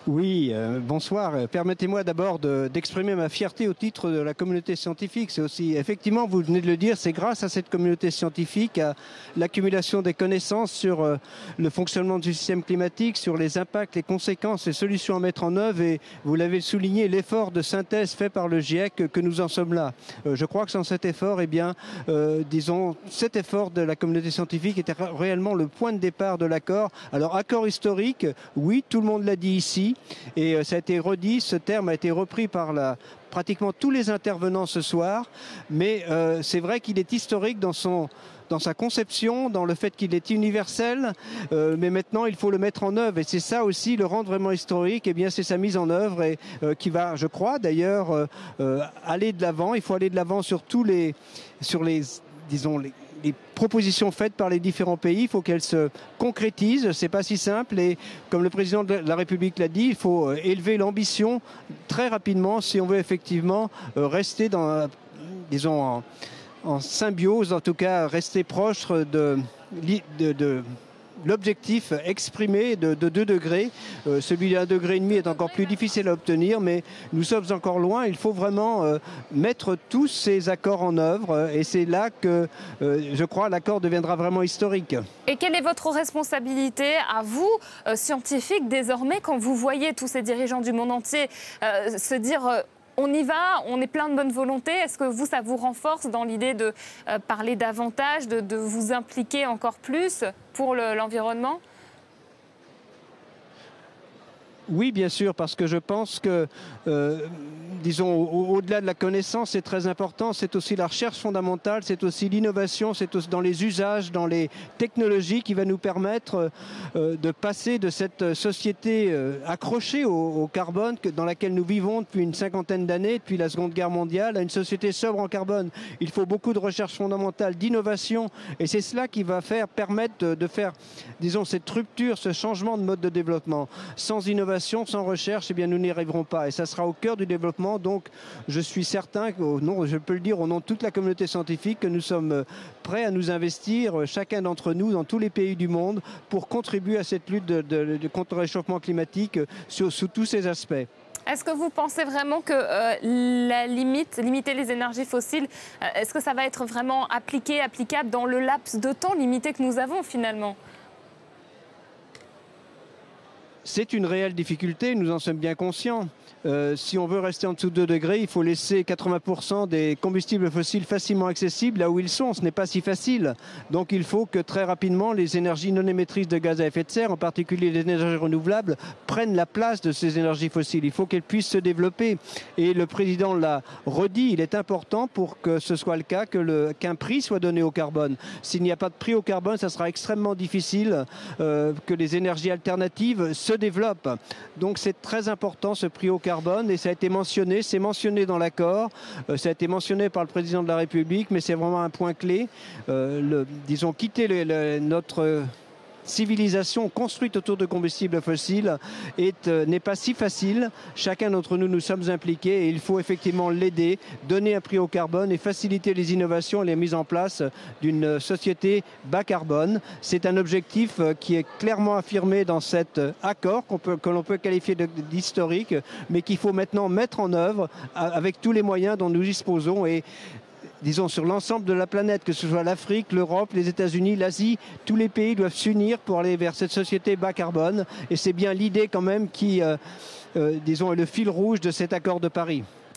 Oui, bonsoir. Permettez-moi d'abord d'exprimer ma fierté au titre de la communauté scientifique. C'est aussi, effectivement, vous venez de le dire, c'est grâce à cette communauté scientifique, à l'accumulation des connaissances sur le fonctionnement du système climatique, sur les impacts, les conséquences, les solutions à mettre en œuvre. Et vous l'avez souligné, l'effort de synthèse fait par le GIEC, que nous en sommes là. Je crois que sans cet effort, eh bien, disons, cet effort de la communauté scientifique était réellement le point de départ de l'accord. Alors, accord historique, oui, tout le monde l'a dit ici. Et ça a été redit, ce terme a été repris par pratiquement tous les intervenants ce soir, mais c'est vrai qu'il est historique dans sa conception, dans le fait qu'il est universel, mais maintenant il faut le mettre en œuvre et c'est ça aussi le rendre vraiment historique. Eh bien c'est sa mise en œuvre et qui va, je crois d'ailleurs, aller de l'avant. Il faut aller de l'avant sur disons les propositions faites par les différents pays. Il faut qu'elles se concrétisent. C'est pas si simple et comme le président de la République l'a dit, il faut élever l'ambition très rapidement si on veut effectivement rester disons en symbiose, en tout cas rester proche de l'objectif exprimé de 2 degrés. Celui de 1,5 degré est encore plus difficile à obtenir, mais nous sommes encore loin. Il faut vraiment mettre tous ces accords en œuvre et c'est là que, je crois, l'accord deviendra vraiment historique. Et quelle est votre responsabilité à vous, scientifiques, désormais, quand vous voyez tous ces dirigeants du monde entier se dire on y va, on est plein de bonne volonté. Est-ce que ça vous renforce dans l'idée de parler davantage, de vous impliquer encore plus pour l'environnement ? Oui, bien sûr, parce que je pense que, disons, au-delà de la connaissance, c'est très important. C'est aussi la recherche fondamentale, c'est aussi l'innovation, c'est aussi dans les usages, dans les technologies qui va nous permettre de passer de cette société accrochée au carbone dans laquelle nous vivons depuis une 50aine d'années, depuis la Seconde Guerre mondiale, à une société sobre en carbone. Il faut beaucoup de recherche fondamentale, d'innovation, et c'est cela qui va permettre de faire, disons, cette rupture, ce changement de mode de développement. Sans innovation, sans recherche, eh bien, nous n'y arriverons pas. Et ça sera au cœur du développement. Donc, je suis certain, je peux le dire au nom de toute la communauté scientifique, que nous sommes prêts à nous investir, chacun d'entre nous, dans tous les pays du monde, pour contribuer à cette lutte contre le réchauffement climatique sous tous ses aspects. Est-ce que vous pensez vraiment que limiter les énergies fossiles, est-ce que ça va être vraiment applicable dans le laps de temps limité que nous avons finalement ? C'est une réelle difficulté, nous en sommes bien conscients. Si on veut rester en dessous de 2 degrés, il faut laisser 80% des combustibles fossiles facilement accessibles là où ils sont. Ce n'est pas si facile. Donc il faut que très rapidement les énergies non émettrices de gaz à effet de serre, en particulier les énergies renouvelables, prennent la place de ces énergies fossiles. Il faut qu'elles puissent se développer. Et le président l'a redit, il est important pour que ce soit le cas qu'un prix soit donné au carbone. S'il n'y a pas de prix au carbone, ça sera extrêmement difficile que les énergies alternatives se développent. Donc c'est très important ce prix au carbone et ça a été mentionné, c'est mentionné dans l'accord, ça a été mentionné par le président de la République, mais c'est vraiment un point clé. Disons, quitter notre civilisation construite autour de combustibles fossiles n'est pas si facile. Chacun d'entre nous sommes impliqués et il faut effectivement l'aider, donner un prix au carbone et faciliter les innovations et les mises en place d'une société bas carbone. C'est un objectif qui est clairement affirmé dans cet accord que l'on peut qualifier d'historique, mais qu'il faut maintenant mettre en œuvre avec tous les moyens dont nous disposons et disons sur l'ensemble de la planète, que ce soit l'Afrique, l'Europe, les États-Unis, l'Asie, tous les pays doivent s'unir pour aller vers cette société bas carbone. Et c'est bien l'idée quand même qui, disons, est le fil rouge de cet accord de Paris.